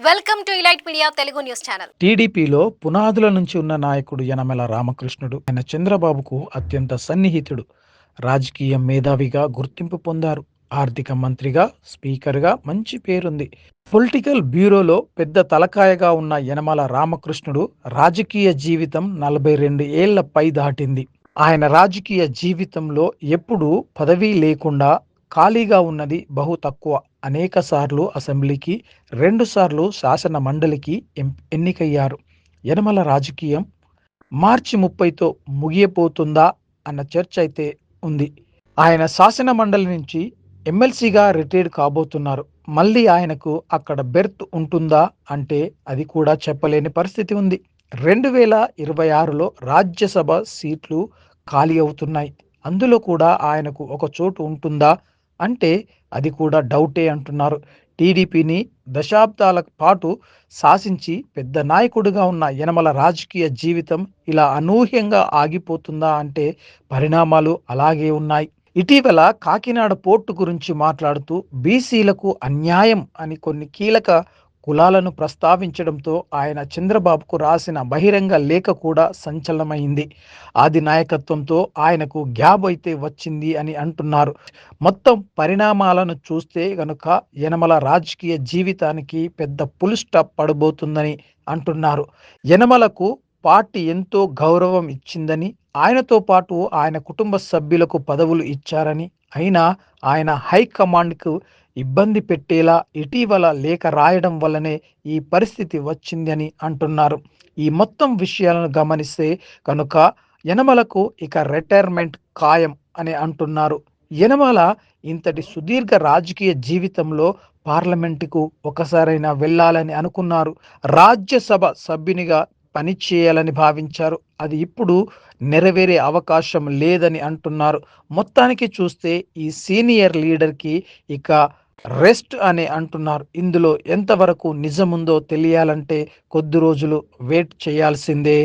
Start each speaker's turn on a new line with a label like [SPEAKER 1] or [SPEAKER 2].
[SPEAKER 1] Welcome to elite media Telugu news channel.
[SPEAKER 2] టీడీపీలో పునాదుల నుంచి ఉన్న నాయకుడు యనమల రామకృష్ణుడు ఆయన చంద్రబాబుకు అత్యంత సన్నిహితుడు. రాజకీయ మేధావిగా గుర్తింపు పొందారు. ఆర్థిక మంత్రిగా, స్పీకర్గా మంచి పేరుంది. పొలిటికల్ బ్యూరోలో పెద్ద తలకాయగా ఉన్న యనమల రామకృష్ణుడు రాజకీయ జీవితం 42 ఏళ్ల పై దాటింది. ఆయన రాజకీయ జీవితంలో ఎప్పుడూ పదవీ లేకుండా ఖాళీగా ఉన్నది బహు తక్కువ. అనేకసార్లు అసెంబ్లీకి, 2 సార్లు శాసన మండలికి ఎన్నికయ్యారు. యనమల రాజకీయం మార్చి 30తో ముగియపోతుందా అన్న చర్చ అయితే ఉంది. ఆయన శాసన మండలి నుంచి ఎమ్మెల్సీగా రిటైర్డ్ కాబోతున్నారు. మళ్ళీ ఆయనకు అక్కడ బెర్త్ ఉంటుందా అంటే అది కూడా చెప్పలేని పరిస్థితి ఉంది. 2026లో రాజ్యసభ సీట్లు ఖాళీ అవుతున్నాయి. అందులో కూడా ఆయనకు ఒక చోటు ఉంటుందా అంటే అది కూడా డౌటే అంటున్నారు. టీడీపీని దశాబ్దాల పాటు శాసించి పెద్ద నాయకుడిగా ఉన్న యనమల రాజకీయ జీవితం ఇలా అనూహ్యంగా ఆగిపోతుందా అంటే పరిణామాలు అలాగే ఉన్నాయి. ఇటీవల కాకినాడ పోర్టు గురించి మాట్లాడుతూ బీసీలకు అన్యాయం అని కొన్ని కీలక కులాలను ప్రస్తావించడంతో ఆయన చంద్రబాబుకు రాసిన బహిరంగ లేఖ కూడా సంచలనమైంది. ఆది నాయకత్వంతో ఆయనకు గ్యాప్ అయితే వచ్చింది అని అంటున్నారు. మొత్తం పరిణామాలను చూస్తే గనుక యనమల రాజకీయ జీవితానికి పెద్ద ఫుల్ స్టాప్ పడబోతుందని అంటున్నారు. యనమలకు పార్టీ ఎంతో గౌరవం ఇచ్చిందని, ఆయనతో పాటు ఆయన కుటుంబ సభ్యులకు పదవులు ఇచ్చారని, అయినా ఆయన హైకమాండ్కు ఇబ్బంది పెట్టేలా ఇటీవల లేఖ రాయడం వల్లనే ఈ పరిస్థితి వచ్చిందని అంటున్నారు. ఈ మొత్తం విషయాలను గమనిస్తే కనుక యనమలకు ఇక రిటైర్మెంట్ ఖాయం అని అంటున్నారు. యనమల ఇంతటి సుదీర్ఘ రాజకీయ జీవితంలో పార్లమెంటుకు ఒకసారైనా వెళ్ళాలని అనుకున్నారు. రాజ్యసభ సభ్యునిగా పనిచేయాలని భావించారు. అది ఇప్పుడు నెరవేరే అవకాశం లేదని అంటున్నారు. మొత్తానికి చూస్తే ఈ సీనియర్ లీడర్కి ఇక రెస్ట్ అని అంటున్నారు. ఇందులో ఎంతవరకు నిజముందో తెలియాలంటే కొద్ది రోజులు వెయిట్ చేయాల్సిందే.